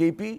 KP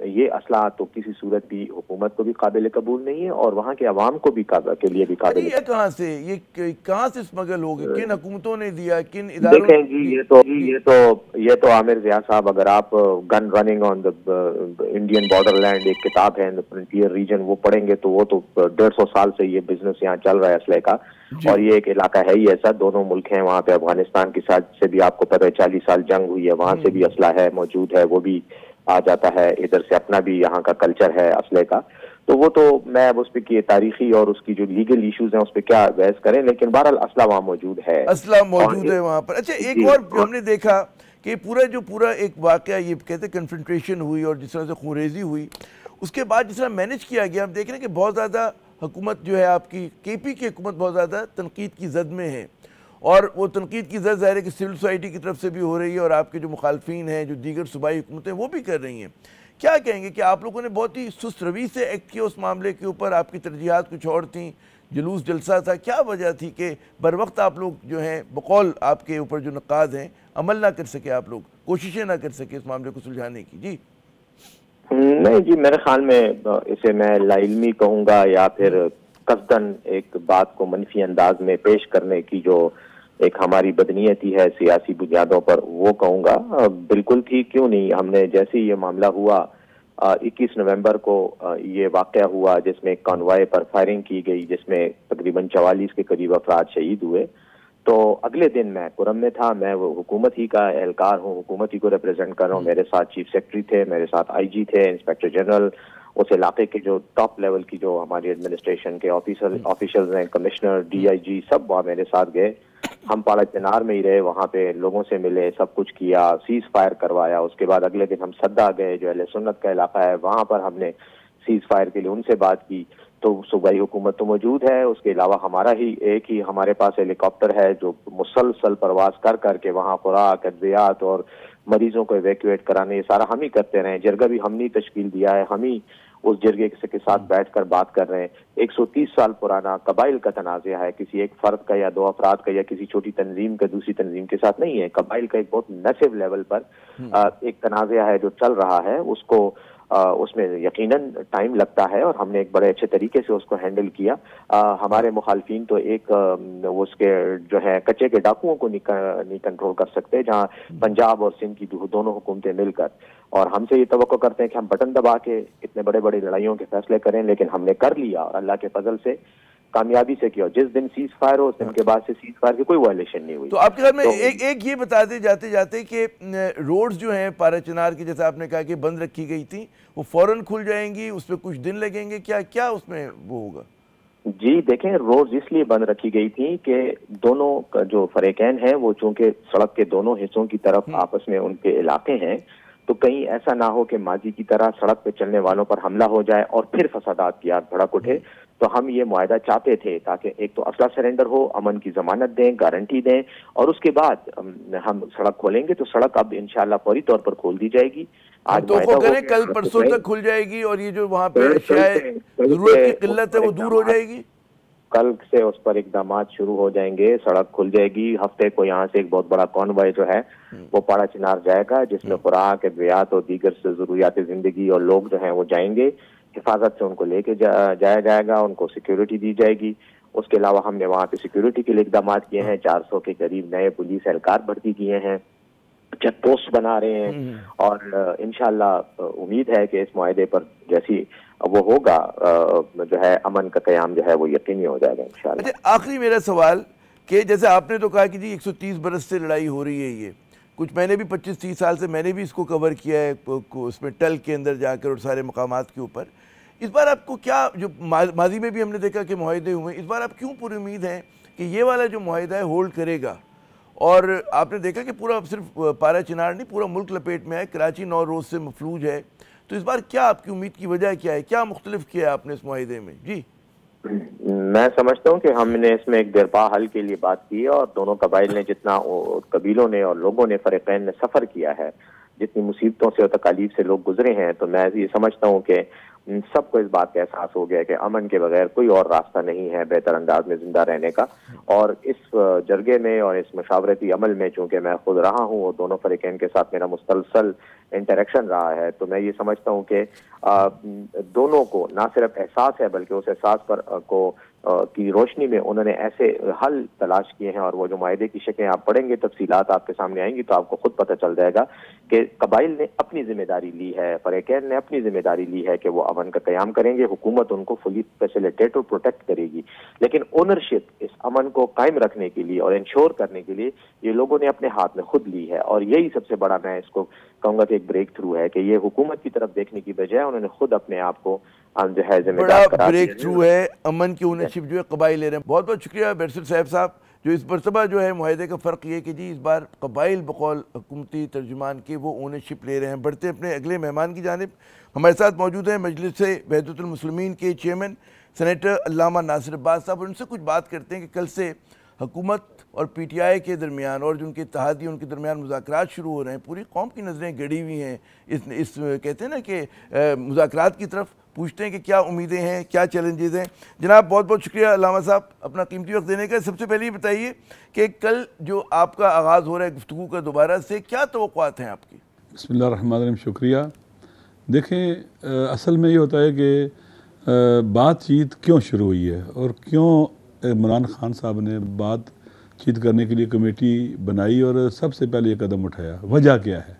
یہ اسلحہ تو کسی صورت بھی حکومت کو بھی قابل قبول نہیں ہے اور وہاں کے عوام کو بھی کے لیے بھی قابل یہ کہاں سے اسمگل ہو گئے؟ کن حکومتوں نے دیا؟ کن اداروں؟ دیکھیں جی یہ تو عامر ضیاء صاحب، اگر آپ gun running on the Indian border land ایک کتاب ہے فرنٹیئر ریجن، وہ پڑھیں گے تو وہ تو 150 سال سے یہ بزنس یہاں چل رہا ہے اسلحے کا، اور یہ ایک علاقہ ہے ہی ایسا، دونوں ملک ہیں وہاں پہ، افغانستان کے ساتھ سے بھی آپ کو پتہ ہے 40 سال جنگ ہوئی ہے، وہاں سے بھی اسلحہ ہے موجود ہے، وہ بھی آ جاتا ہے، ادھر سے اپنا بھی یہاں کا کلچر ہے اسلحے کا، تو وہ تو میں اب اس پہ کی تاریخی اور اس کی جو لیگل ایشوز ہیں اس پہ کیا بحث کریں، لیکن بہرحال اسلحہ وہاں موجود ہے، اسلحہ موجود ہے وہاں پر۔ اچھا ایک اور ہم نے دیکھا کہ پورا ایک واقعہ، یہ کہتے ہیں کنفرنٹریشن ہوئی اور جس طرح سے خونریزی ہوئی، اس کے بعد جس طرح مینج کیا گیا، ہم دیکھ رہے ہیں کہ بہت زیادہ حکومت جو ہے آپ کی KP کی حکومت بہت زیادہ تنقید کی زد میں ہے، اور وہ تنقید کی زد ظاہر ہے کہ سول سوسائٹی کی طرف سے بھی ہو رہی ہے اور آپ کے جو مخالفین ہیں، جو دیگر صوبائی حکومتیں وہ بھی کر رہی ہیں۔ کیا کہیں گے کہ آپ لوگوں نے بہت ہی سست روی سے ایکٹ کیا اس معاملے کے اوپر؟ آپ کی ترجیحات کچھ اور تھیں، جلوس جلسہ تھا، کیا وجہ تھی کہ بر وقت آپ لوگ جو ہیں بقول آپ کے اوپر جو نقاد ہیں عمل نہ کر سکے، آپ لوگ کوششیں نہ کر سکے اس معاملے کو سلجھانے کی؟ جی نہیں جی، میرے خیال میں اسے میں لا علمی کہوں گا یا پھر قصداً ایک بات کو منفی انداز میں پیش کرنے کی جو ایک ہماری بدنیتی ہے سیاسی بنیادوں پر، وہ کہوں گا بالکل تھی، کیوں نہیں۔ ہم نے جیسے یہ معاملہ ہوا 21 نومبر کو یہ واقعہ ہوا جس میں ایک کانوائے پر فائرنگ کی گئی، جس میں تقریباً 44 کے قریب افراد شہید ہوئے، تو اگلے دن میں کرم میں تھا، میں وہ حکومت ہی کا اہلکار ہوں، حکومت ہی کو ریپرزینٹ کر رہا ہوں، میرے ساتھ چیف سیکرٹری تھے، میرے ساتھ IG تھے، انسپیکٹر جنرل، اس علاقے کے جو ٹاپ لیول کی جو ہماری ایڈمنسٹریشن کے آفیشلز ہیں، کمشنر، DIG، سب وہاں میرے ساتھ گئے، ہم پاڑا چنار میں ہی رہے، وہاں پہ لوگوں سے ملے، سب کچھ کیا، سیز فائر کروایا، اس کے بعد اگلے دن ہم سدا گئے جو اہل سنت کا علاقہ ہے، وہاں پر ہم نے سیز فائر کے لیے ان سے بات کی، تو صوبائی حکومت تو موجود ہے، اس کے علاوہ ہمارا ہی ایک ہی ہمارے پاس ہیلی کاپٹر ہے جو مسلسل پرواز کر کے وہاں خوراک، ادویات اور مریضوں کو ایویکویٹ کرانے، یہ سارا ہم ہی کرتے رہے ہیں، جرگہ بھی ہم نے تشکیل دیا ہے، ہم ہی اس جرگے کے ساتھ بیٹھ کر بات کر رہے ہیں۔ 130 سال پرانا قبائل کا تنازع ہے، کسی ایک فرد کا یا 2 افراد کا یا کسی چھوٹی تنظیم کا دوسری تنظیم کے ساتھ نہیں ہے، قبائل کا ایک بہت میسو لیول پر ایک تنازع ہے جو چل رہا ہے، اس میں یقیناً ٹائم لگتا ہے اور ہم نے ایک بڑے اچھے طریقے سے اس کو ہینڈل کیا۔ ہمارے مخالفین تو ایک اس کے جو ہے کچے کے ڈاکوؤں کو نہیں کنٹرول کر سکتے، جہاں پنجاب اور سندھ کی دونوں حکومتیں مل کر، اور ہم سے یہ توقع کرتے ہیں کہ ہم بٹن دبا کے اتنے بڑے بڑے لڑائیوں کے فیصلے کریں، لیکن ہم نے کر لیا اور اللہ کے فضل سے کامیابی سے کیا، جس دن سیز فائر ہو اس دن کے بعد سے سیز فائر کی کوئی وائلیشن نہیں ہوئی۔ تو آپ کے خیال میں ایک یہ بتا دے جاتے جاتے کہ روڈز جو ہیں پارا چنار کی، جیسے آپ نے کہا کہ بند رکھی گئی تھی، وہ فوراً کھل جائیں گی، اس پہ کچھ دن لگیں گے، کیا اس میں وہ ہوگا؟ جی دیکھیں، روڈز اس لیے بند رکھی گئی تھی کہ دونوں جو فریقین ہیں وہ چونکہ سڑک کے دونوں حصوں کی طرف آپس میں ان کے علاقے ہیں، تو کہیں ایسا نہ ہو کہ ماضی کی طرح سڑک پہ چلنے والوں پر حملہ ہو جائے اور پھر فسادات کی آگ بھڑک اٹھے، تو ہم یہ معاہدہ چاہتے تھے تاکہ ایک تو اسلحہ سرنڈر ہو، امن کی ضمانت دیں، گارنٹی دیں، اور اس کے بعد ہم سڑک کھولیں گے، تو سڑک اب انشاءاللہ فوری طور پر کھول دی جائے گی۔ توقع کریں کل پرسوں تک کھل جائے گی اور یہ جو وہاں پہ ضرورت کی قلت ہے وہ دور ہو جائے گی؟ کل سے اس پر اقدامات شروع ہو جائیں گے، سڑک کھل جائے گی، ہفتے کو یہاں سے ایک بہت بڑا کانوائے جو ہے وہ پاڑا چنار جائے گا، جس میں خوراک، ادویات اور دیگر ضروریات زندگی اور لوگ جو ہیں وہ جائیں گے، حفاظت سے ان کو لے کے جایا جائے گا، ان کو سیکیورٹی دی جائے گی۔ اس کے علاوہ ہم نے وہاں پہ سیکیورٹی کے لیے اقدامات کیے ہیں، 400 کے قریب نئے پولیس اہلکار بھرتی کیے ہیں، چیک پوسٹ بنا رہے ہیں، اور انشاءاللہ امید ہے کہ اس معاہدے پر جیسی وہ ہوگا جو ہے امن کا قیام جو ہے وہ یقینی ہو جائے گا انشاءاللہ۔ اچھا آخری میرا سوال کہ جیسے آپ نے تو کہا کہ جی 130 برس سے لڑائی ہو رہی ہے، یہ کچھ میں نے بھی 25-30 سال سے میں نے بھی اس کو کور کیا ہے، اس میں ٹل کے اندر جا کر اور سارے مقامات کے اوپر، اس بار آپ کو کیا، جو ماضی میں بھی ہم نے دیکھا کہ معاہدے ہوئے، اس بار آپ کیوں پوری امید ہیں کہ یہ والا جو معاہدہ ہے ہولڈ کرے گا؟ اور آپ نے دیکھا کہ پورا صرف پارا چنار نہیں، پورا ملک لپیٹ میں ہے، کراچی 9 روز سے مفلوج ہے، تو اس بار کیا آپ کی امید کی وجہ کیا ہے؟ کیا مختلف کیا ہے آپ نے اس معاہدے میں؟ جی میں سمجھتا ہوں کہ ہم نے اس میں ایک درپا حل کے لیے بات کی ہے، اور دونوں قبائل نے جتنا قبیلوں نے اور لوگوں نے فریقین نے سفر کیا ہے، جتنی مصیبتوں سے اور تکالیف سے لوگ گزرے ہیں، تو میں یہ سمجھتا ہوں کہ سب کو اس بات کا احساس ہو گیا کہ امن کے بغیر کوئی اور راستہ نہیں ہے بہتر انداز میں زندہ رہنے کا. اور اس جرگے میں اور اس مشاورتی عمل میں چونکہ میں خود رہا ہوں اور دونوں فریقین کے ساتھ میرا مسلسل انٹریکشن رہا ہے، تو میں یہ سمجھتا ہوں کہ دونوں کو نہ صرف احساس ہے بلکہ اس احساس پر کی روشنی میں انہوں نے ایسے حل تلاش کیے ہیں. اور وہ جو معاہدے کی شکلیں آپ پڑھیں گے، تفصیلات آپ کے سامنے آئیں گی تو آپ کو خود پتہ چل جائے گا کہ قبائل نے اپنی ذمہ داری لی ہے، فریقین نے اپنی ذمہ داری لی ہے کہ وہ امن کا قیام کریں گے. حکومت ان کو فلی فیسیلیٹیٹ اور پروٹیکٹ کرے گی، لیکن اونرشپ اس امن کو قائم رکھنے کے لیے اور انشور کرنے کے لیے یہ لوگوں نے اپنے ہاتھ میں خود لی ہے. اور یہی سب سے بڑا میں اس کو کہوں گا کہ ایک بریک تھرو ہے کہ یہ حکومت کی طرف دیکھنے کی بجائے انہوں نے خود اپنے آپ کو جو ہے ذمہ دار بڑا بریک تھرو ہے. امن کی اونرشپ جو ہے قبائل لے رہے ہیں. بہت بہت شکریہ بیرسٹر صاحب. جو اس مرتبہ جو ہے معاہدے کا فرق یہ کہ جی اس بار قبائل بقول حکومتی ترجمان کے وہ اونرشپ لے رہے ہیں. بڑھتے اپنے اگلے مہمان کی جانب. ہمارے ساتھ موجود ہیں مجلس وحدت المسلمین کے چیئرمین سینیٹر علامہ ناصر عباس صاحب. ان سے کچھ بات کرتے ہیں کہ کل سے حکومت اور پی ٹی آئی کے درمیان اور جو ان کے اتحادی ان کے درمیان مذاکرات شروع ہو رہے ہیں. پوری قوم کی نظریں گڑی ہوئی ہیں اس کہتے ہیں نا کہ مذاکرات کی طرف. پوچھتے ہیں کہ کیا امیدیں ہیں، کیا چیلنجز ہیں. جناب بہت بہت شکریہ علامہ صاحب اپنا قیمتی وقت دینے کا. سب سے پہلے یہ بتائیے کہ کل جو آپ کا آغاز ہو رہا ہے گفتگو کا دوبارہ سے، کیا توقعات ہیں آپ کی؟ بسم اللہ الرحمن الرحیم. شکریہ. دیکھیں اصل میں یہ ہوتا ہے کہ بات چیت کیوں شروع ہوئی ہے اور کیوں عمران خان صاحب نے بات چیت کرنے کے لیے کمیٹی بنائی اور سب سے پہلے یہ قدم اٹھایا. وجہ کیا ہے؟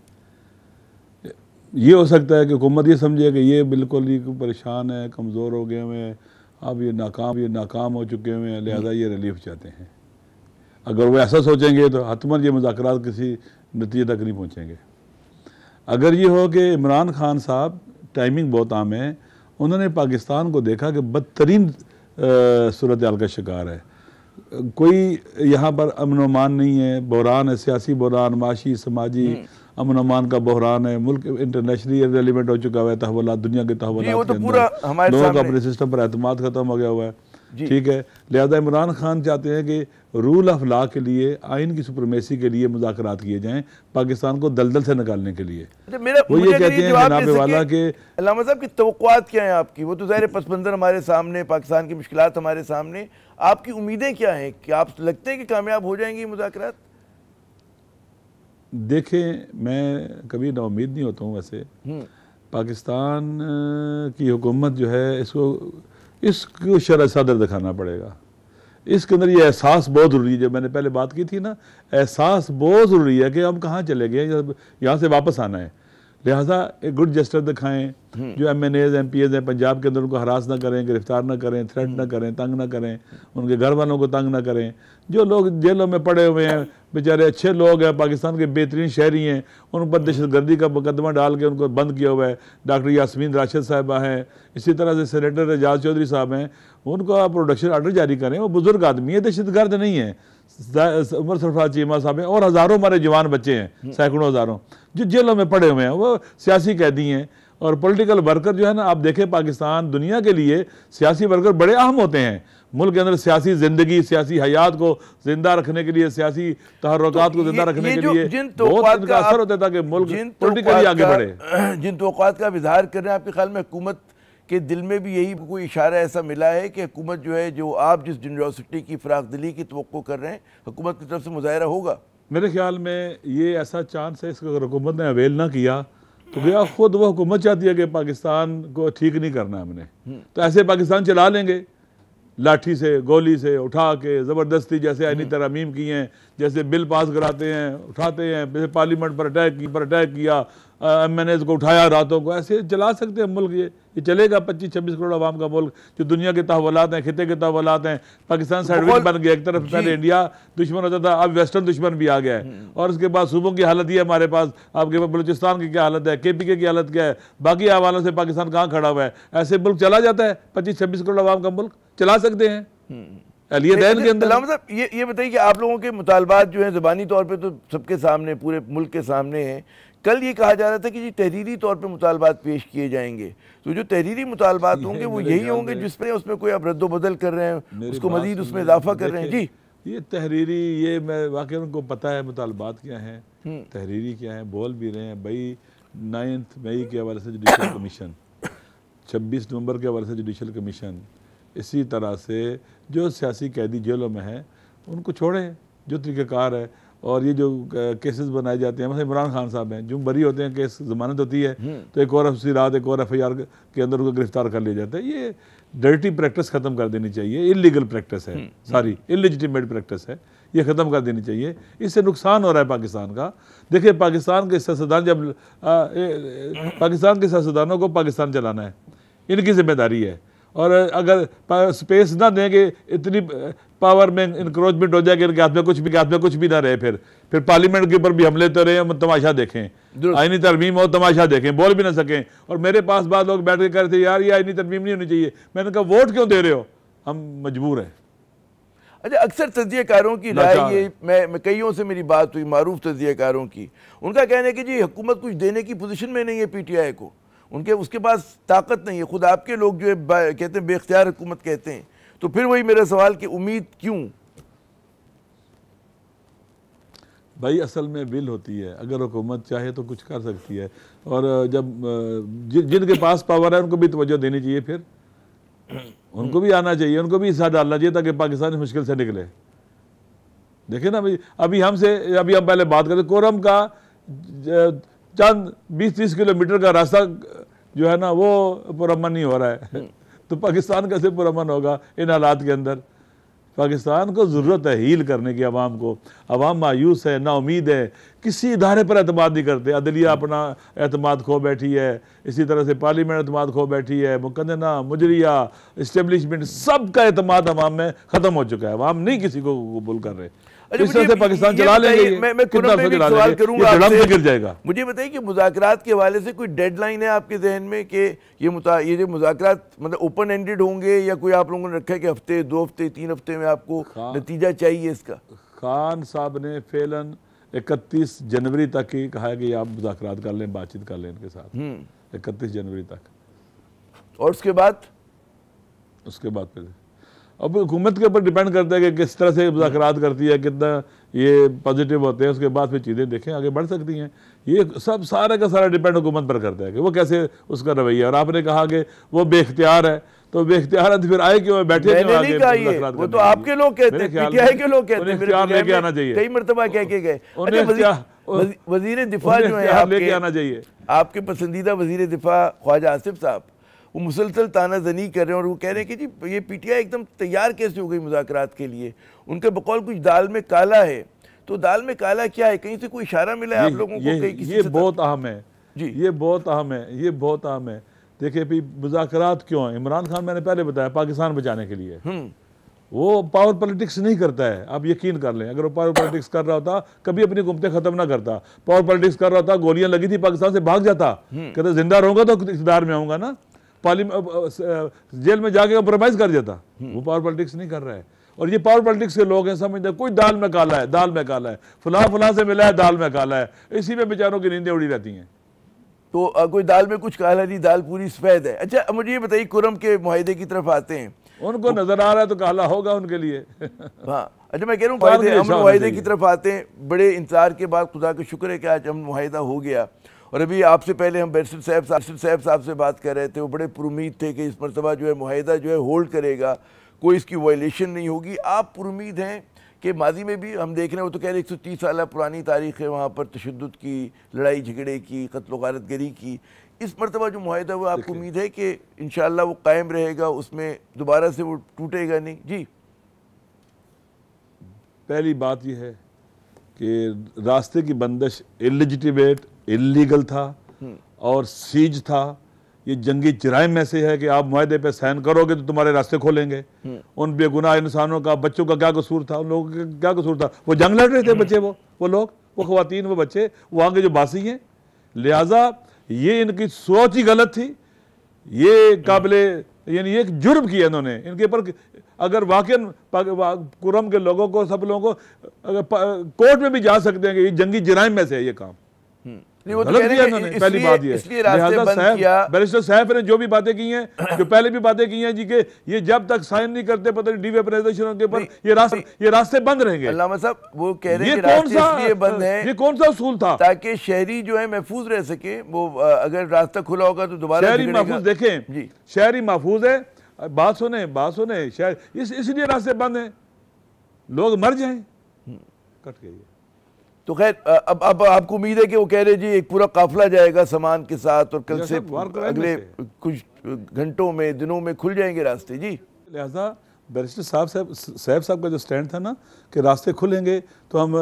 یہ ہو سکتا ہے کہ حکومت یہ سمجھے کہ یہ بالکل ہی پریشان ہے، کمزور ہو گئے ہوئے ہیں، اب یہ ناکام ہو چکے ہوئے ہیں، لہذا یہ ریلیف چاہتے ہیں. اگر وہ ایسا سوچیں گے تو حتماً یہ مذاکرات کسی نتیجے تک نہیں پہنچیں گے. اگر یہ ہو کہ عمران خان صاحب ٹائمنگ بہت عام ہے، انہوں نے پاکستان کو دیکھا کہ بدترین صورتحال کا شکار ہے. کوئی یہاں پر امن و امان نہیں ہے، بحران ہے، سیاسی بحران، معاشی سماجی امن و امان کا بحران ہے. ملک انٹرنیشنلی ریلیونٹ ہو چکا ہوا ہے تحولات، دنیا کے تحولات کے اندر لوگوں کا اپنے سسٹم پر اعتماد ختم ہو گیا ہوا ہے. ٹھیک ہے، لہذا عمران خان چاہتے ہیں کہ رول آف لا کے لیے، آئین کی سپریمیسی کے لیے مذاکرات کیے جائیں پاکستان کو دلدل سے نکالنے کے لیے. وہ یہ کہتے ہیں جناب والا کہ علامہ صاحب کی توقعات کیا ہیں آپ کی؟ وہ تو ظاہر پس منظر ہمارے سامنے، پاکستان کی مشکلات ہمارے سامنے. آپ کی امیدیں کیا ہیں؟ کیا آپ لگتے ہیں کہ کامیاب ہو جائیں گی مذاکرات؟ دیکھیں میں کبھی نا امید نہیں ہوتا ہوں. ویسے پاکستان کی حکومت جو ہے اس کو شرح صدر دکھانا پڑے گا. اس کے اندر یہ احساس بہت ضروری ہے. جو میں نے پہلے بات کی تھی نا، احساس بہت ضروری ہے کہ ہم کہاں چلے گئے، یہاں سے واپس آنا ہے. لہٰذا ایک گڈ جسٹر دکھائیں. جو M N As M P As ہیں پنجاب کے اندر، ان کو ہراس نہ کریں، گرفتار نہ کریں، تھریٹ نہ کریں، تنگ نہ کریں، ان کے گھر والوں کو تنگ نہ کریں. جو لوگ جیلوں میں پڑے ہوئے ہیں بیچارے اچھے لوگ ہیں، پاکستان کے بہترین شہری ہیں، ان پر دہشت گردی کا مقدمہ ڈال کے ان کو بند کیا ہوا ہے. ڈاکٹر یاسمین راشد صاحبہ ہیں، اسی طرح سے سینیٹر اعجاز چودھری صاحب ہیں، ان کو آپ پروڈکشن آرڈر جاری کریں. وہ بزرگ آدمی ہے، دہشت گرد نہیں ہے. عمر سرفراز چیمہ صاحب ہیں اور ہزاروں ہمارے جوان بچے ہیں، سینکڑوں ہزاروں جو جیلوں میں پڑے ہوئے ہیں، وہ سیاسی قیدی ہیں. اور پولیٹیکل ورکر جو ہے نا، آپ دیکھیں پاکستان دنیا کے لیے سیاسی ورکر بڑے اہم ہوتے ہیں. ملک کے اندر سیاسی زندگی، سیاسی حیات کو زندہ رکھنے کے لیے، سیاسی تحرکات کو زندہ رکھنے کے لیے بہت ان کا اثر ہوتا تھا کہ ملک پولیٹیکلی آگے بڑھے. جن توقعات کا اظہار کر رہے ہیں، آپ کے خیال میں حکومت کے دل میں بھی یہی کوئی اشارہ ایسا ملا ہے کہ حکومت جو ہے، جو آپ جس جنروسٹی کی، فراخ دلی کی توقع کر رہے ہیں، حکومت کی طرف سے مظاہرہ ہوگا؟ میرے خیال میں یہ ایسا چانس ہے، اس کو اگر حکومت نے اویل نہ کیا تو گیا خود وہ حکومت چاہتی ہے کہ پاکستان کو ٹھیک نہیں کرنا ہم نے، تو ایسے پاکستان چلا لیں گے لاٹھی سے، گولی سے اٹھا کے، زبردستی، جیسے آئینی ترامیم کی ہیں، جیسے بل پاس کراتے ہیں، اٹھاتے ہیں، جیسے پارلیمنٹ پر اٹیک کیا، ایم این ایز کو اٹھایا راتوں کو. ایسے چلا سکتے ہیں ملک. یہ چلے گا 25-26 کروڑ عوام کا ملک جو دنیا کے تحولات ہیں، خطے کے تحولات ہیں. پاکستان سینڈوچ بن گیا. ایک طرف پہلے انڈیا دشمن ہوتا تھا، اب ویسٹرن دشمن بھی آ گیا ہے. اور اس کے بعد صوبوں کی حالت یہ ہمارے پاس، آپ کے پاس بلوچستان کی کیا حالت ہے، کے پی کے کی حالت کیا ہے، باقی حوالوں سے پاکستان کہاں کھڑا ہوا ہے. ایسے ملک چلا جاتا ہے، 25-26 کروڑ عوام کا ملک چلا سکتے ہیں. علامہ صاحب یہ بتائیے کہ آپ لوگوں کے مطالبات جو ہیں زبانی طور پہ تو سب کے سامنے، پورے ملک کے سامنے ہیں. کل یہ کہا جا رہا تھا کہ جی تحریری طور پہ مطالبات پیش کیے جائیں گے، تو جو تحریری مطالبات ہوں گے وہ یہی ہوں گے جس میں اس میں کوئی آپ رد و بدل کر رہے ہیں، اس کو مزید اس میں اضافہ کر رہے ہیں؟ جی یہ تحریری، یہ میں واقعی ان کو پتہ ہے مطالبات کیا ہیں، تحریری کیا ہیں، بول بھی رہے ہیں. بھائی 9 مئی کے حوالے سے جوڈیشل کمیشن 26 نومبر کے حوالے سے جوڈیشل کمیشن اسی طرح سے جو سیاسی قیدی جیلوں میں ہیں ان کو چھوڑیں جو طریقہ کار ہے، اور یہ جو کیسز بنائے جاتے ہیں، مثلا عمران خان صاحب ہیں جو بری ہوتے ہیں، کیس ضمانت ہوتی ہے تو ایک اور افسی رات ایک اور FIR کے اندر ان کو گرفتار کر لیا جاتا ہے. یہ ڈرٹی پریکٹس ختم کر دینی چاہیے، انلیگل پریکٹس ہے، ساری انلیجیٹیمیٹ پریکٹس ہے، یہ ختم کر دینی چاہیے. اس سے نقصان ہو رہا ہے پاکستان کا. دیکھیں پاکستان کے سیاستدان پاکستان کے سیاستدانوں کو پاکستان چلانا ہے، ان کی ذمہ داری ہے. اور اگر سپیس نہ دیں کہ اتنی پاور میں انکروچمنٹ ہو جائے کہ ان کے ہاتھ میں کچھ بھی نہ رہے، پھر پارلیمنٹ کے اوپر بھی حملے تو رہے، ہم تماشا دیکھیں، آئینی ترمیم ہو تماشا دیکھیں، بول بھی نہ سکیں. اور میرے پاس بعض لوگ بیٹھ کے کہہ رہے تھے یار یہ آئینی ترمیم نہیں ہونی چاہیے. میں نے کہا ووٹ کیوں دے رہے ہو؟ ہم مجبور ہیں. اچھا، اکثر تجزیہ کاروں کی رائے یہ، میں کئیوں سے میری بات ہوئی معروف تجزیہ کاروں کی، ان کا کہنا ہے کہ جی حکومت کچھ دینے کی پوزیشن میں نہیں ہے PTI کو، اس کے پاس طاقت نہیں ہے. خود آپ کے لوگ جو ہے کہتے ہیں بے اختیار حکومت کہتے ہیں. تو پھر وہی میرا سوال کہ امید کیوں؟ بھائی اصل میں ول ہوتی ہے، اگر حکومت چاہے تو کچھ کر سکتی ہے. اور جب جن کے پاس پاور ہے ان کو بھی توجہ دینی چاہیے، پھر ان کو بھی آنا چاہیے، ان کو بھی حصہ ڈالنا چاہیے تاکہ پاکستان اس مشکل سے نکلے. دیکھیں نا ابھی ہم پہلے بات کرتے کورم کا چند 20-30 کلومیٹر کا راستہ جو ہے نا وہ پرامن نہیں ہو رہا ہے. تو پاکستان کیسے پرامن ہوگا ان حالات کے اندر؟ پاکستان کو ضرورت ہے ہیل کرنے کی. عوام کو، عوام مایوس ہے، نا امید ہے، کسی ادارے پر اعتماد نہیں کرتے. عدلیہ اپنا اعتماد کھو بیٹھی ہے، اسی طرح سے پارلیمنٹ اعتماد کھو بیٹھی ہے، مقننہ، مجریہ، اسٹیبلشمنٹ، سب کا اعتماد عوام میں ختم ہو چکا ہے. عوام نہیں کسی کو قبول کر رہے. اس طرح سے پاکستان چلا لیں گے، کتنا عرصہ چلا لیں گے، یہ دھڑم سے گر جائے گا. مجھے بتائیے کہ مذاکرات کے حوالے سے کوئی ڈیڈ لائن ہے آپ کے ذہن میں کہ یہ جو مذاکرات مطلب اوپن اینڈڈ ہوں گے، یا کوئی آپ لوگوں نے رکھا ہے کہ ہفتے، 2 ہفتے، 3 ہفتے میں آپ کو نتیجہ چاہیے اس کا؟ خان صاحب نے فعلاً 31 جنوری تک ہی کہا ہے کہ آپ مذاکرات کر لیں، بات چیت کر لیں ان کے ساتھ. 31 جنوری تک. اور اس کے بعد پھر اب حکومت کے اوپر ڈیپینڈ کرتا ہے کہ کس طرح سے مذاکرات کرتی ہے، کتنا یہ پازیٹیو ہوتے ہیں. اس کے بعد پھر چیزیں دیکھیں آگے بڑھ سکتی ہیں. یہ سب سارا کا سارا ڈیپینڈ حکومت پر کرتا ہے کہ وہ کیسے اس کا رویہ. اور آپ نے کہا کہ وہ بے اختیار ہے، تو بے اختیار ہے تو پھر آئے کیوں، بیٹھے کیوں آگے مذاکرات کرنے؟ وہ تو آپ کے لوگ کہتے ہیں، PTI کے لوگ کہتے ہیں. اختیار لے کے آنا چاہیے، کئی مرتبہ کہہ کے گئے. وزیر دفاع جو ہے آپ کے پسندیدہ وزیر دفاع خواجہ آصف صاحب، وہ مسلسل تانہ زنی کر رہے ہیں اور وہ کہہ رہے ہیں کہ جی یہ PTI ایک دم تیار کیسے ہو گئی مذاکرات کے لیے. ان کے بقول کچھ دال میں کالا ہے. تو دال میں کالا کیا ہے؟ کہیں سے کوئی اشارہ ملا ہے آپ لوگوں کو؟ یہ بہت اہم ہے جی، یہ بہت اہم ہے. دیکھیں بھی مذاکرات کیوں ہیں؟ عمران خان میں نے پہلے بتایا پاکستان بچانے کے لیے. وہ پاور پالیٹکس نہیں کرتا ہے، آپ یقین کر لیں. اگر وہ پاور پالیٹکس کر رہا ہوتا کبھی اپنی حکومتیں ختم نہ کرتا. پاور پالیٹکس کر رہا ہوتا گولیاں لگی تھی پاکستان سے بھاگ جاتا، کہتا زندہ رہوں گا تو اقتدار میں آؤں گا نا، جیل میں جا کے کمپرومائز کر جاتا. وہ پاور پالیٹکس نہیں کر رہا ہے. اور یہ پاور پالیٹکس کے لوگ ہیں، سمجھتے ہیں کوئی دال میں کالا ہے، فلاں سے ملا ہے دال میں کالا ہے. اسی میں بیچاروں کی نیندیں اڑی رہتی ہیں. تو کوئی دال میں کچھ کالا نہیں، دال پوری سفید ہے. اچھا مجھے یہ بتائیے کرم کے معاہدے کی طرف آتے ہیں. ان کو نظر آ رہا ہے تو کالا ہوگا ان کے لیے. ہاں اچھا میں کہہ رہا ہوں معاہدے کی طرف آتے ہیں. بڑے انتظار کے بعد خدا کا شکر ہے کہ آج ہم معاہدہ ہو گیا. اور ابھی آپ سے پہلے ہم بیرسٹر صاحب سے بات کر رہے تھے. وہ بڑے پرامید تھے کہ اس مرتبہ جو ہے معاہدہ جو ہے ہولڈ کرے گا، کوئی اس کی وائلیشن نہیں ہوگی. آپ پرامید ہیں کہ ماضی میں بھی ہم دیکھ رہے ہیں، وہ تو کہہ رہے 130 سالہ پرانی تاریخ ہے وہاں پر تشدد کی، لڑائی جھگڑے کی، قتل و غارت گری کی. اس مرتبہ جو معاہدہ ہوا آپ کو امید ہے کہ انشاءاللہ وہ قائم رہے گا، اس میں دوبارہ سے وہ ٹوٹے گا نہیں؟ جی پہلی بات یہ ہے کہ راستے کی بندش اللیجیٹیمیٹ، انلیگل تھا اور سیج تھا. یہ جنگی جرائم میں سے ہے کہ آپ معاہدے پہ سائن کرو گے تو تمہارے راستے کھولیں گے. ان بے گناہ انسانوں کا، بچوں کا کیا قصور تھا؟ ان لوگوں کا کیا قصور تھا؟ وہ جنگ لڑ رہے تھے بچے، وہ لوگ، وہ خواتین، وہ بچے، وہاں کے جو باسی ہیں. لہٰذا یہ ان کی سوچ ہی غلط تھی. یہ قابل یعنی ایک جرم کیا انہوں نے. ان کے اوپر اگر واقعاً کرم کے لوگوں کو، سب لوگوں کو کورٹ میں بھی جا سکتے ہیں کہ یہ جنگی جرائم میں سے ہے یہ کام. غلط کیا انہوں نے، پہلی بات یہ ہے. لہٰذا بیرسٹر سیف نے جو بھی باتیں کی ہیں، جو پہلے بھی باتیں کی ہیں جی کہ یہ جب تک سائن نہیں کرتے پتہ نہیں ڈی ویپرائزیشن کے اوپر یہ راستے بند رہیں گے. علامہ صاحب وہ کہہ رہے ہیں کہ راستے اس لیے بند ہیں، یہ کون سا اصول تھا؟ تاکہ شہری جو ہے محفوظ رہ سکے. وہ اگر راستہ کھلا ہوگا تو دوبارہ شہری محفوظ، دیکھیں شہری محفوظ ہے. بات سنیں شہر اس لیے راستے بند ہیں، لوگ مر جائیں. کٹ گئی. تو خیر اب آپ کو امید ہے کہ وہ کہہ رہے جی ایک پورا قافلہ جائے گا سامان کے ساتھ اور کل سے اگلے کچھ گھنٹوں میں دنوں میں کھل جائیں گے راستے. جی لہٰذا بیرسٹر سیف صاحب کا جو سٹینڈ تھا نا کہ راستے کھلیں گے تو ہم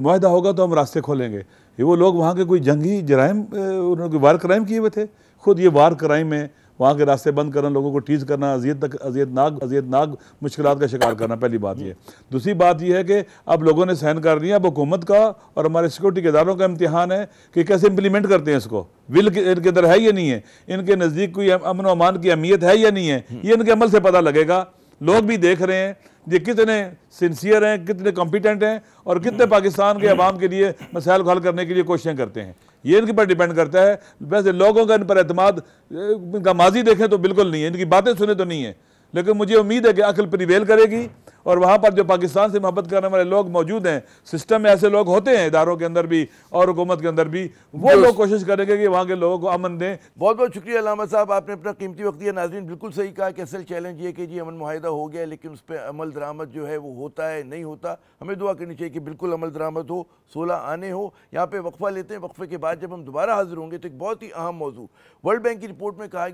معاہدہ ہوگا تو ہم راستے کھولیں گے. یہ وہ لوگ وہاں کے کوئی جنگی جرائم، انہوں نے کوئی وار کرائم کیے ہوئے تھے. خود یہ وار کرائم ہے، وہاں کے راستے بند کرنا، لوگوں کو ٹیز کرنا، اذیتناک مشکلات کا شکار کرنا. پہلی بات یہ. دوسری بات یہ ہے کہ اب لوگوں نے سائن کر دیا. اب حکومت کا اور ہمارے سیکورٹی کے اداروں کا امتحان ہے کہ کیسے امپلیمنٹ کرتے ہیں اس کو. ول ان کے اندر ہے یا نہیں ہے، ان کے نزدیک کوئی امن و امان کی اہمیت ہے یا نہیں ہے، یہ ان کے عمل سے پتہ لگے گا. لوگ بھی دیکھ رہے ہیں یہ کتنے سنسیئر ہیں، کتنے کمپیٹنٹ ہیں اور کتنے پاکستان کے عوام کے لیے مسائل کو حل کرنے کے لیے کوششیں کرتے ہیں. یہ ان کے پر ڈیپینڈ کرتا ہے. ویسے لوگوں کا ان پر اعتماد، ان کا ماضی دیکھیں تو بالکل نہیں ہے، ان کی باتیں سنیں تو نہیں ہے، لیکن مجھے امید ہے کہ عقل پریویل کرے گی اور وہاں پر جو پاکستان سے محبت کرنے والے لوگ موجود ہیں، سسٹم میں ایسے لوگ ہوتے ہیں اداروں کے اندر بھی اور حکومت کے اندر بھی، وہ لوگ کوشش کریں گے کہ وہاں کے لوگوں کو امن دیں. بہت بہت شکریہ علامہ صاحب، آپ نے اپنا قیمتی وقت دیا. ناظرین بالکل صحیح کہا کہ اصل چیلنج یہ کہ جی امن معاہدہ ہو گیا لیکن اس پہ عمل درآمد جو ہے وہ ہوتا ہے نہیں ہوتا. ہمیں دعا کرنی چاہیے کہ بالکل عمل درآمد ہو، 16 آنے ہو. یہاں پہ وقفہ لیتے ہیں، وقفے کے بعد جب ہم دوبارہ حاضر ہوں گے تو ایک بہت ہی اہم موضوع ورلڈ بینک کی رپورٹ میں کہا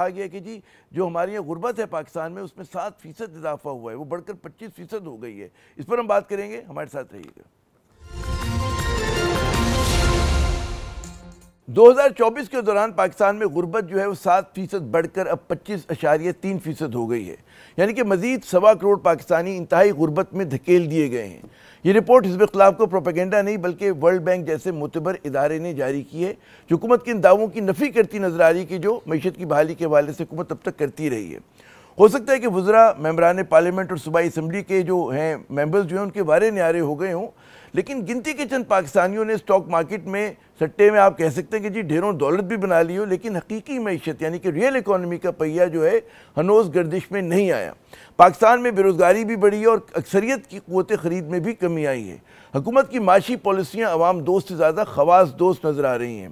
گیا کہ جی جو ہماری یہاں غربت ہے پاکستان میں اس میں 7% اضافہ ہوا ہے، وہ بڑھ کر 25% ہو گئی ہے. اس پر ہم بات کریں گے، ہمارے ساتھ رہیے گا. 2024 کے دوران پاکستان میں غربت جو ہے وہ 7% بڑھ کر اب 25.3% ہو گئی ہے. یعنی کہ مزید 1.25 کروڑ پاکستانی انتہائی غربت میں دھکیل دیے گئے ہیں. یہ رپورٹ حزب اختلاف کو پروپیگنڈا نہیں بلکہ ورلڈ بینک جیسے معتبر ادارے نے جاری کی ہے، جو حکومت کے ان دعووں کی نفی کرتی نظر آ رہی کہ جو معیشت کی بحالی کے حوالے سے حکومت اب تک کرتی رہی ہے. ہو سکتا ہے کہ وزراء، ممبران پارلیمنٹ اور صوبائی اسمبلی کے جو ہیں ممبرز جو ہیں ان کے وارے نیارے ہو گئے ہوں، لیکن گنتی کے چند پاکستانیوں نے اسٹاک مارکیٹ میں سٹے میں آپ کہہ سکتے ہیں کہ جی ڈھیروں دولت بھی بنا لی ہو، لیکن حقیقی معیشت یعنی کہ ریئل اکانومی کا پہیہ جو ہے ہنوز گردش میں نہیں آیا. پاکستان میں بے روزگاری بھی بڑھی ہے اور اکثریت کی قوت خرید میں بھی کمی آئی ہے. حکومت کی معاشی پالیسیاں عوام دوست سے زیادہ خواص دوست نظر آ رہی ہیں.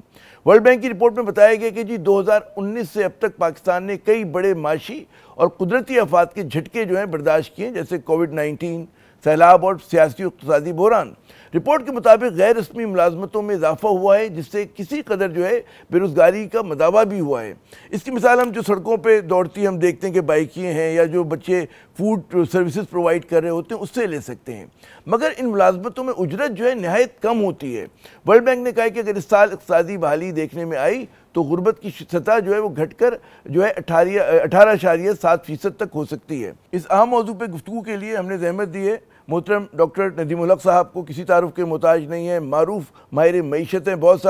ورلڈ بینک کی رپورٹ میں بتایا گیا کہ جی 2019 سے اب تک پاکستان نے کئی بڑے معاشی اور قدرتی آفات کے جھٹکے جو ہیں برداشت کیے، جیسے کووڈ-19، سیلاب اور سیاسی و اقتصادی بحران. رپورٹ کے مطابق غیر رسمی ملازمتوں میں اضافہ ہوا ہے، جس سے کسی قدر جو ہے بے روزگاری کا مداوع بھی ہوا ہے. اس کی مثال ہم جو سڑکوں پہ دوڑتی ہم دیکھتے ہیں کہ بائکیں ہیں یا جو بچے فوڈ سروسز پرووائڈ کر رہے ہوتے ہیں اس سے لے سکتے ہیں. مگر ان ملازمتوں میں اجرت جو ہے نہایت کم ہوتی ہے. ورلڈ بینک نے کہا کہ اگر اس سال اقتصادی بحالی دیکھنے میں آئی تو غربت کی سطح جو ہے وہ گھٹ کر جو ہے 18.7% تک ہو سکتی ہے. اس اہم موضوع پہ گفتگو کے لیے ہم نے زحمت دی ہے. محترم ڈاکٹر ندیم الحق صاحب کو کسی تعارف کے محتاج نہیں ہے، معروف ماہر معیشت ہیں. بہت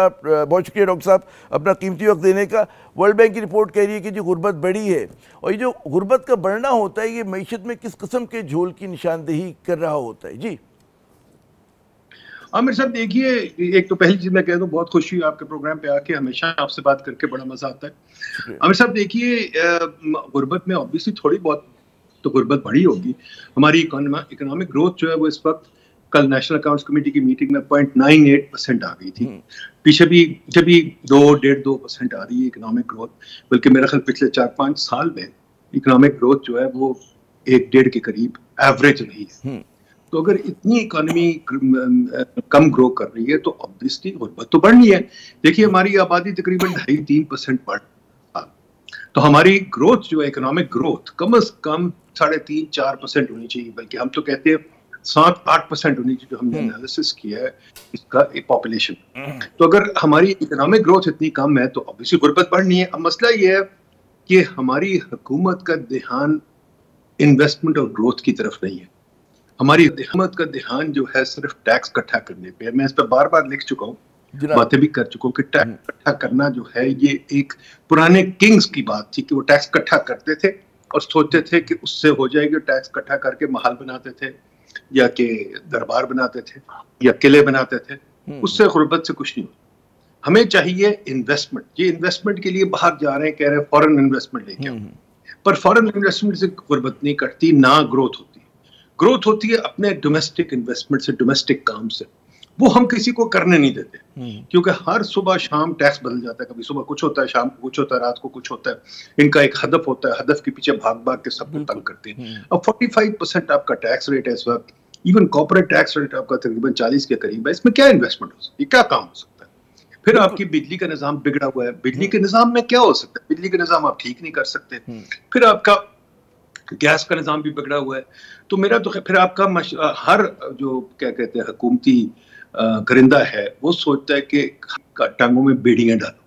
شکریہ ڈاکٹر صاحب اپنا قیمتی وقت دینے کا. ورلڈ بینک کی رپورٹ کہہ رہی ہے کہ جی غربت بڑھی ہے، اور یہ جو غربت کا بڑھنا ہوتا ہے یہ معیشت میں کس قسم کے جھول کی نشاندہی کر رہا ہوتا ہے؟ جی عامر صاحب دیکھیے، ایک تو پہلی چیز میں کہہ دوں بہت خوشی ہوئی آپ کے پروگرام پہ آ کے، ہمیشہ آپ سے بات کر کے بڑا مزہ آتا ہے. عامر صاحب دیکھیے، غربت میں obviously تھوڑی بہت تو غربت بڑھی ہوگی. ہماری اکنامک گروتھ جو ہے وہ اس وقت کل نیشنل اکاؤنٹس کمیٹی کی میٹنگ میں 0.98% آ گئی تھی. پیچھے بھی جب بھی 2.5% آ رہی ہے اکنامک گروتھ، بلکہ میرا خیال پچھلے 4-5 سال میں اکنامک گروتھ جو ہے وہ 1.5 کے قریب ایوریج رہی ہے. تو اگر اتنی اکانومی کم گرو کر رہی ہے تو obviously غربت تو بڑھنی ہے. دیکھیے ہماری آبادی تقریباً 2.5-3% بڑھ، تو ہماری گروتھ جو ہے اکنامک گروتھ کم از کم 3.5-4% ہونی چاہیے، بلکہ ہم تو کہتے ہیں 7-8% ہونی چاہیے جو ہم نے انالیسس کیا ہے اس کا پاپولیشن. تو اگر ہماری اکنامک گروتھ اتنی کم ہے تو obviously غربت بڑھنی ہے. اب مسئلہ یہ ہے کہ ہماری حکومت کا دھیان انویسٹمنٹ اور گروتھ کی طرف نہیں ہے. ہماری حکومت کا دھیان جو ہے صرف ٹیکس اکٹھا کرنے پہ ہے. میں اس پہ بار بار لکھ چکا ہوں، باتیں بھی کر چکا ہوں کہ ٹیکس اکٹھا کرنا جو ہے یہ ایک پرانے کنگز کی بات تھی کہ وہ ٹیکس اکٹھا کرتے تھے اور سوچتے تھے کہ اس سے ہو جائے گا. ٹیکس اکٹھا کر کے محل بناتے تھے یا کہ دربار بناتے تھے یا قلعے بناتے تھے. اس سے غربت سے کچھ نہیں ہوتا. ہمیں چاہیے انویسٹمنٹ. یہ انویسٹمنٹ کے لیے باہر جا رہے ہیں, کہہ رہے ہیں فورن انویسٹمنٹ لے کے آؤ, پر فورن انویسٹمنٹ سے غربت نہیں کٹتی, نہ گروتھ ہوتی ہے. گروتھ ہوتی ہے اپنے ڈومیسٹک انویسٹمنٹ سے, ڈومیسٹک کام سے. وہ ہم کسی کو کرنے نہیں دیتے, کیونکہ ہر صبح شام ٹیکس بدل جاتا ہے. کبھی صبح کچھ ہوتا ہے, شام کو کچھ ہوتا ہے, رات کو کچھ ہوتا ہے. ان کا ایک ہدف ہوتا ہے, ہدف کے پیچھے بھاگ بھاگ کے سب کو تنگ کرتے ہیں. اب 45% آپ کا ٹیکس ریٹ ہے اس وقت, ایون کارپوریٹ ٹیکس ریٹ آپ کا تقریباً 40 کے قریب ہے. اس میں کیا انویسٹمنٹ ہو سکتی ہے, کیا کام ہو سکتا ہے؟ پھر آپ کی بجلی کا نظام بگڑا ہوا ہے. بجلی کے نظام میں کیا ہو سکتا ہے؟ بجلی کا نظام آپ ٹھیک نہیں کر سکتے. پھر آپ کا گیس کا نظام بھی بگڑا ہوا ہے. تو میرا تو پھر آپ کا ہر جو کیا کہتے ہیں حکومتی کرندہ ہے وہ سوچتا ہے کہ ٹانگوں میں بیڑیاں ڈالو,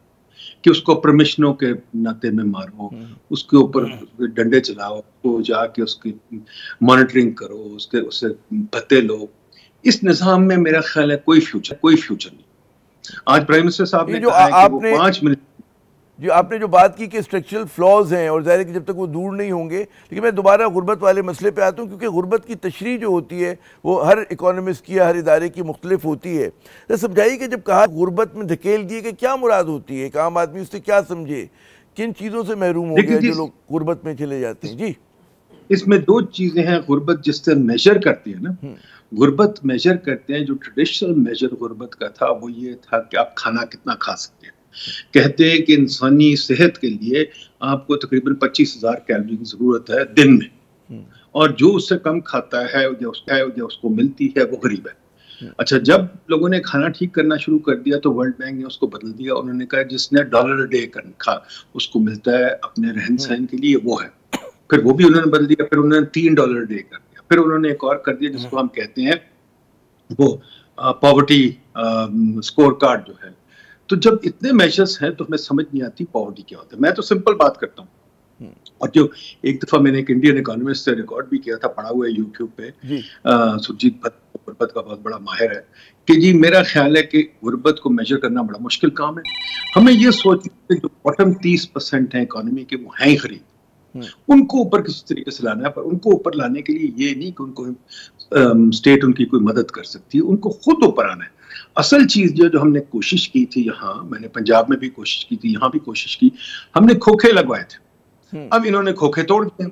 کہ اس کو پرمیشنوں کے ناطے میں مارو, اس کے اوپر ڈنڈے چلاؤ, تو جا کے اس کی مانیٹرنگ کرو, اس سے بھتے لو. اس نظام میں میرا خیال ہے کوئی فیوچر نہیں. آج پرائم منسٹر صاحب نے کہا ہے کہ وہ 5 منٹ جو آپ نے جو بات کی کہ اسٹرکچرل فلاز ہیں اور ظاہر ہے کہ جب تک وہ دور نہیں ہوں گے, لیکن میں دوبارہ غربت والے مسئلے پہ آتا ہوں, کیونکہ غربت کی تشریح جو ہوتی ہے وہ ہر اکانومسٹ کی, ہر ادارے کی مختلف ہوتی ہے. تو سمجھائیے کہ جب کہا غربت میں دھکیل دیے کہ کیا مراد ہوتی ہے, ایک عام آدمی اس سے کیا سمجھے, کن چیزوں سے محروم ہو گیا جو لوگ غربت میں چلے جاتے ہیں؟ جی اس میں 2 چیزیں ہیں. غربت جس سے میجر کرتے ہیں نا, غربت میجر کرتے ہیں, جو ٹریڈیشنل میجر غربت کا تھا وہ یہ تھا کہ آپ کھانا کتنا کھا سکتے ہیں. کہتے ہیں کہ انسانی صحت کے لیے آپ کو تقریباً 25,000 کیلوری کی ضرورت ہے دن میں, اور جو اس سے کم کھاتا ہے یا اس کو ملتی ہے وہ غریب ہے. اچھا, جب لوگوں نے کھانا ٹھیک کرنا شروع کر دیا تو ورلڈ بینک نے اس کو بدل دیا. انہوں نے کہا جس نے $1 ڈے کھا اس کو ملتا ہے اپنے رہن سہن کے لیے وہ ہے. پھر وہ بھی انہوں نے بدل دیا, پھر انہوں نے $3 ڈے کر دیا, پھر انہوں نے ایک اور کر دیا جس کو ہم کہتے ہیں وہ پاورٹی اسکور کارڈ جو ہے. تو جب اتنے میجرز ہیں تو ہمیں سمجھ نہیں آتی پاورٹی کیا ہوتا ہے. میں تو سمپل بات کرتا ہوں, اور جو ایک دفعہ میں نے ایک انڈین اکانومسٹ سے ریکارڈ بھی کیا تھا, پڑھا ہوا ہے یوٹیوب پہ, سرجیت بھٹ غربت کا بہت بڑا ماہر ہے, کہ جی میرا خیال ہے کہ غربت کو میجر کرنا بڑا مشکل کام ہے. ہمیں یہ سوچنا ہے جو باٹم 30% ہیں اکانومی کے وہ ہیں غریب, ان کو اوپر کسی طریقے سے لانا ہے. پر ان کو اوپر لانے کے لیے یہ نہیں کہ ان کو اسٹیٹ ان کی کوئی مدد کر سکتی ہے, ان کو خود اوپر آنا ہے. اصل چیز جو ہم نے کوشش کی تھی, یہاں میں نے پنجاب میں بھی کوشش کی تھی, یہاں بھی کوشش کی, ہم نے کھوکھے لگوائے تھے. اب انہوں نے کھوکھے توڑ دیے.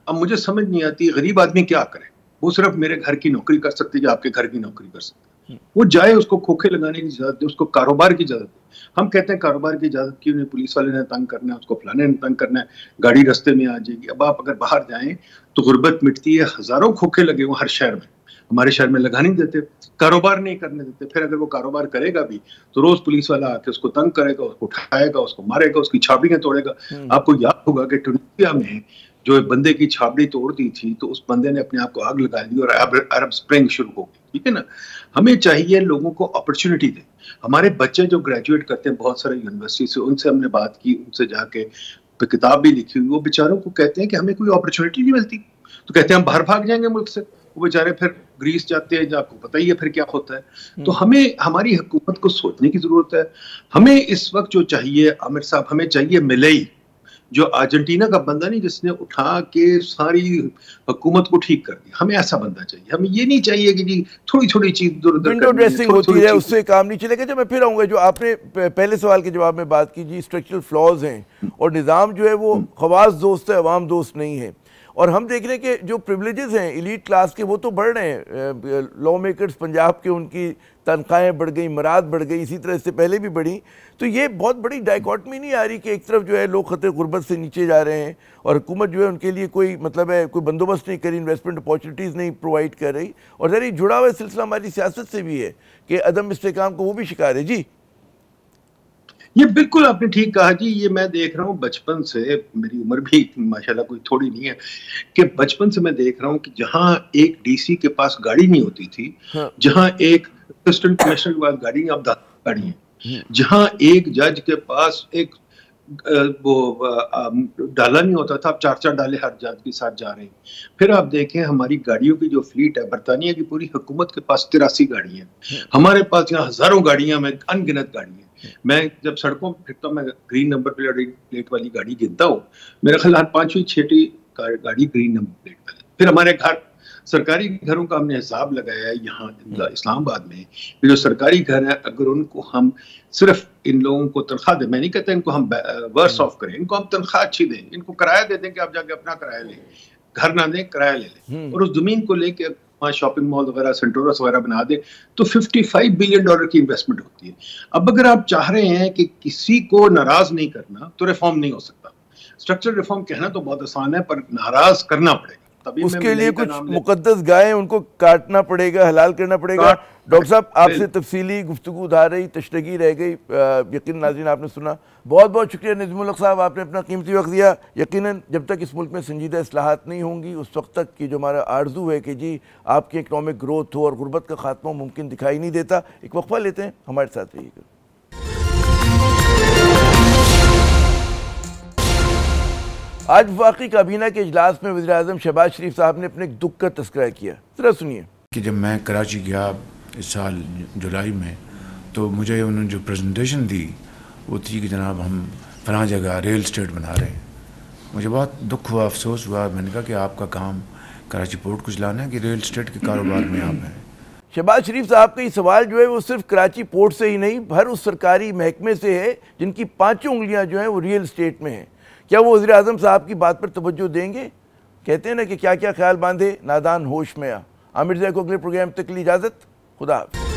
اب مجھے سمجھ نہیں آتی غریب آدمی کیا کرے. وہ صرف میرے گھر کی نوکری کر سکتے یا آپ کے گھر کی نوکری کر سکتے. وہ جائے, اس کو کھوکھے لگانے کی اجازت دے, اس کو کاروبار کی اجازت دے. ہم کہتے ہیں کاروبار کی اجازت کیوں نہیں, پولیس والے نے تنگ کرنا ہے, اس کو فلانے نے تنگ کرنا ہے, گاڑی رستے میں آ جائے گی. اب آپ اگر باہر جائیں تو غربت مٹتی ہے. ہزاروں کھوکھے لگے ہوئے ہر شہر میں, ہمارے شہر میں لگا نہیں دیتے, کاروبار نہیں کرنے دیتے. پھر اگر وہ کاروبار کرے گا بھی تو روز پولیس والا آ کے اس کو تنگ کرے گا, اس کو اٹھائے گا, اس کو مارے گا, اس کی چھابڑیاں توڑے گا. آپ کو یاد ہوگا کہ ٹونسیا میں جو ایک بندے کی چھابڑی توڑ دی تھی تو اس بندے نے اپنے آپ کو آگ لگا دی اور عرب سپرنگ شروع ہو گئی. ٹھیک ہے نا. ہمیں چاہیے لوگوں کو اپرچونٹی دیں. ہمارے بچے جو گریجویٹ کرتے ہیں بہت سارے یونیورسٹی سے, ان سے ہم نے بات کی, ان سے جا کے کتاب بھی لکھی ہوئی, وہ بیچاروں کو کہتے ہیں کہ ہمیں کوئی اپرچونٹی نہیں ملتی, تو کہتے ہیں ہم باہر بھاگ جائیں گے ملک سے. وہ بیچارے پھر گریس جاتے ہیں, آپ کو پتہ ہی ہے پھر کیا ہوتا ہے. تو ہمیں ہماری حکومت کو سوچنے کی ضرورت ہے. ہمیں اس وقت جو چاہیے عامر صاحب, ہمیں چاہیے ملئی, جو ارجنٹینا کا بندہ نہیں جس نے اٹھا کے ساری حکومت کو ٹھیک کر دیا. ہمیں ایسا بندہ چاہیے. ہمیں یہ نہیں چاہیے کہ جی تھوڑی تھوڑی چیز ونڈو ڈریسنگ ہوتی ہے, اس سے کام نہیں چلے گا. جب میں پھر آؤں گا جو آپ نے پہلے سوال کے جواب میں بات کی, جی اسٹرکچرل فلاز ہیں اور نظام جو ہے وہ خواص دوست ہے, عوام دوست نہیں ہے. اور ہم دیکھ رہے ہیں کہ جو پریولیجز ہیں ایلیٹ کلاس کے وہ تو بڑھ رہے ہیں. لا میکرز پنجاب کے, ان کی تنخواہیں بڑھ گئی, مراد بڑھ گئی, اسی طرح اس سے پہلے بھی بڑھی. تو یہ بہت بڑی ڈائیکاٹمی نہیں آ رہی کہ ایک طرف جو ہے لوگ خطرے غربت سے نیچے جا رہے ہیں اور حکومت جو ہے ان کے لیے کوئی مطلب ہے کوئی بندوبست نہیں کری, انویسٹمنٹ اپارچونیٹیز نہیں پرووائڈ کر رہی. اور ذرا یہ جڑا ہوا سلسلہ ہماری سیاست سے بھی ہے کہ عدم استحکام کو وہ بھی شکار ہے. جی یہ بالکل آپ نے ٹھیک کہا جی. یہ میں دیکھ رہا ہوں بچپن سے, میری عمر بھی ماشاءاللہ کوئی تھوڑی نہیں ہے, کہ بچپن سے میں دیکھ رہا ہوں کہ جہاں ایک ڈی سی کے پاس گاڑی نہیں ہوتی تھی, جہاں ایک اسسٹنٹ کمشنر کے پاس گاڑی نہیں, اب گاڑی ہے. جہاں ایک جج کے پاس ایک وہ ڈالا نہیں ہوتا تھا, اب 4 ڈالے ہر جج کے ساتھ جا رہے ہیں. پھر آپ دیکھیں ہماری گاڑیوں کی جو فلیٹ ہے, برطانیہ کی پوری حکومت کے پاس 83 گاڑیاں ہیں, ہمارے پاس یہاں ہزاروں گاڑیاں, میں ان گنت گاڑیاں. میں جب سڑکوں پہ پھرتا ہوں میں گرین نمبر پلیٹ والی گاڑی گنتا ہوں, میرا خیال 5ویں 6ٹی گاڑی گرین نمبر پلیٹ والی. پھر ہمارے گھر سرکاری گھروں کا ہم نے حساب لگایا ہے یہاں اسلام آباد میں، جو سرکاری گھر ہے اگر ان کو ہم صرف ان لوگوں کو تنخواہ دیں، میں نہیں کہتا ان کو ہم ورس آف کریں، ان کو ہم تنخواہ اچھی دیں، ان کو کرایہ دے دیں کہ آپ جا کے اپنا کرایہ لیں، گھر نہ دیں کرایہ لے لیں، اور اس زمین کو لے کے وہاں شاپنگ مال وغیرہ سینٹورس وغیرہ بنا دیں تو $55 بلین کی انویسٹمنٹ ہوتی ہے۔ اب اگر آپ چاہ رہے ہیں کہ کسی کو ناراض نہیں کرنا تو ریفارم نہیں ہو سکتا۔ اسٹرکچر ریفارم کہنا تو بہت آسان ہے پر ناراض کرنا پڑے گا، اس کے لیے کچھ مقدس گائے ان کو کاٹنا پڑے گا، حلال کرنا پڑے گا۔ ڈاکٹر صاحب آپ سے تفصیلی گفتگو ادھار رہی، تشنگی رہ گئی، یقین ناظرین آپ نے سنا۔ بہت بہت شکریہ نظم الحق صاحب، آپ نے اپنا قیمتی وقت دیا۔ یقیناً جب تک اس ملک میں سنجیدہ اصلاحات نہیں ہوں گی اس وقت تک کی جو ہمارا آرزو ہے کہ جی آپ کی اکنامک گروتھ ہو اور غربت کا خاتمہ ممکن دکھائی نہیں دیتا۔ ایک وقفہ لیتے ہیں، ہمارے ساتھ رہیے گا۔ آج وفاقی کابینہ کے اجلاس میں وزیراعظم شہباز شریف صاحب نے اپنے دکھ کا تذکرہ کیا، ذرا سنیے۔ کہ جب میں کراچی گیا اس سال جولائی میں تو مجھے انہوں نے جو پریزنٹیشن دی وہ تھی کہ جناب ہم فلاں جگہ ریل اسٹیٹ بنا رہے ہیں۔ مجھے بہت دکھ ہوا، افسوس ہوا، میں نے کہا کہ آپ کا کام کراچی پورٹ کو چلانا ہے کہ ریل اسٹیٹ کے کاروبار میں آپ ہیں۔ شہباز شریف صاحب کا یہ سوال جو ہے وہ صرف کراچی پورٹ سے ہی نہیں، ہر اس سرکاری محکمے سے ہے جن کی 5 انگلیاں جو ہیں وہ ریل اسٹیٹ میں ہیں۔ کیا وہ وزیر اعظم صاحب کی بات پر توجہ دیں گے؟ کہتے ہیں نا کہ کیا کیا خیال باندھے نادان ہوش میں آ۔ عامر زیہ کو اگلے پروگرام تک کے لیے اجازت، خدا حافظ۔